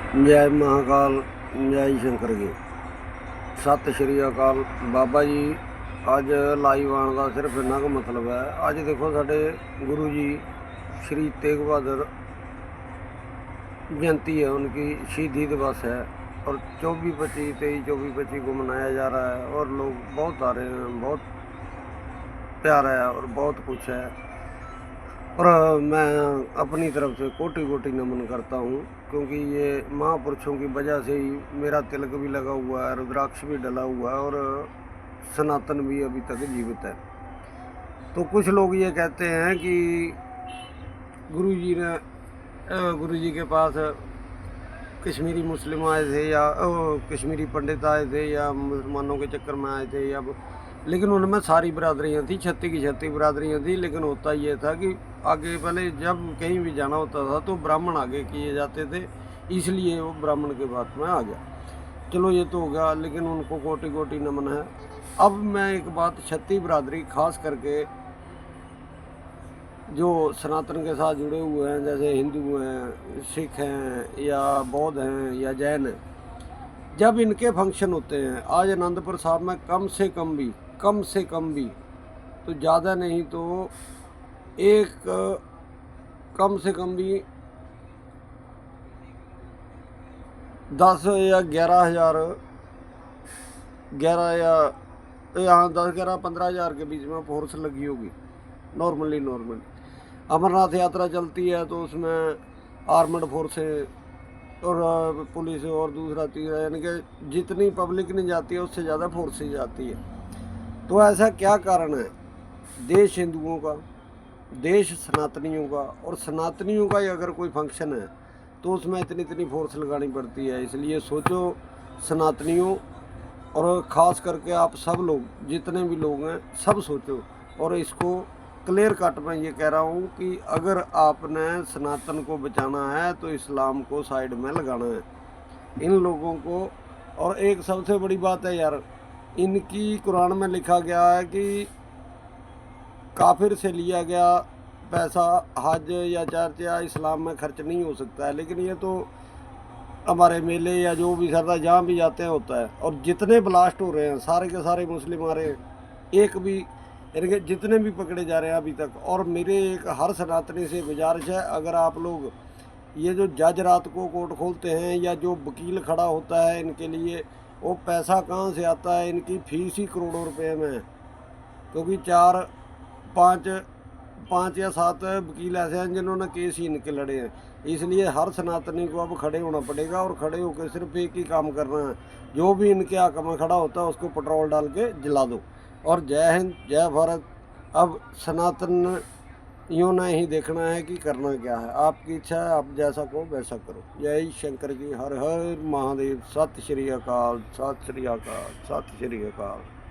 जय महाकाल, जय शंकर जी। सत श्री अकाल। बाबा जी अज लाइव आने का सिर्फ इन्ना का मतलब है, अज देखो साढ़े गुरु जी श्री तेग बहादुर जयंती है, उनकी शहीदी दिवस है और 24-25 को मनाया जा रहा है और लोग बहुत आ रहे हैं। बहुत प्यारा है और बहुत कुछ है। और मैं अपनी तरफ से कोटि कोटि नमन करता हूँ, क्योंकि ये महापुरुषों की वजह से ही मेरा तिलक भी लगा हुआ है, रुद्राक्ष भी डला हुआ है और सनातन भी अभी तक जीवित है। तो कुछ लोग ये कहते हैं कि गुरु जी के पास कश्मीरी मुस्लिम आए थे या कश्मीरी पंडित आए थे या मुसलमानों के चक्कर में आए थे या, लेकिन उनमें सारी बरादरियाँ थी, 36 की 36 बरादरियाँ थी। लेकिन होता ये था कि आगे पहले जब कहीं भी जाना होता था तो ब्राह्मण आगे किए जाते थे, इसलिए वो ब्राह्मण के बात में आ गया। चलो ये तो हो गया, लेकिन उनको कोटि कोटि नमन है। अब मैं एक बात, 36 बरादरी खास करके जो सनातन के साथ जुड़े हुए हैं, जैसे हिंदू हैं, सिख हैं या बौद्ध हैं या जैन हैं, जब इनके फंक्शन होते हैं, आज आनंदपुर साहब में कम से कम भी तो ज़्यादा नहीं तो एक कम से कम भी 10 या 11 हज़ार 11 या यहाँ 10-11-15 हज़ार के बीच में फोर्स लगी होगी नॉर्मली। अमरनाथ यात्रा चलती है तो उसमें आर्मड फोर्सें और पुलिस और दूसरा तीसरा, यानी कि जितनी पब्लिक नहीं जाती है उससे ज़्यादा फोर्सेज जाती है। तो ऐसा क्या कारण है? देश हिंदुओं का, देश सनातनियों का, और सनातनियों का ही अगर कोई फंक्शन है तो उसमें इतनी इतनी फोर्स लगानी पड़ती है। इसलिए सोचो सनातनियों, और ख़ास करके आप सब लोग जितने भी लोग हैं सब सोचो। और इसको क्लियर कट मैं ये कह रहा हूँ कि अगर आपने सनातन को बचाना है तो इस्लाम को साइड में लगाना है, इन लोगों को। और एक सबसे बड़ी बात है यार, इनकी कुरान में लिखा गया है कि काफिर से लिया गया पैसा हज या चर्च या इस्लाम में खर्च नहीं हो सकता है, लेकिन ये तो हमारे मेले या जो भी सरदा जहाँ भी जाते हैं होता है। और जितने ब्लास्ट हो रहे हैं सारे के सारे मुस्लिम आ रहे हैं, एक भी, यानी कि जितने भी पकड़े जा रहे हैं अभी तक। और मेरे एक हर सनातनी से गुजारिश है, अगर आप लोग ये जो जज रात को कोर्ट खोलते हैं या जो वकील खड़ा होता है इनके लिए, वो पैसा कहाँ से आता है? इनकी फीस ही करोड़ों रुपए में है, क्योंकि 4 5 या 7 वकील ऐसे हैं जिन्होंने केस ही इनके लड़े हैं। इसलिए हर सनातनी को अब खड़े होना पड़ेगा और खड़े होकर सिर्फ एक ही काम करना है, जो भी इनके हक में खड़ा होता है उसको पेट्रोल डाल के जला दो। और जय हिंद, जय भारत। अब सनातन यूँ ना ही देखना है कि करना क्या है, आपकी इच्छा है, आप जैसा कहो वैसा करो। जय शंकर जी, हर हर महादेव। सत श्री अकाल, सत श्री अकाल, सत श्री अकाल।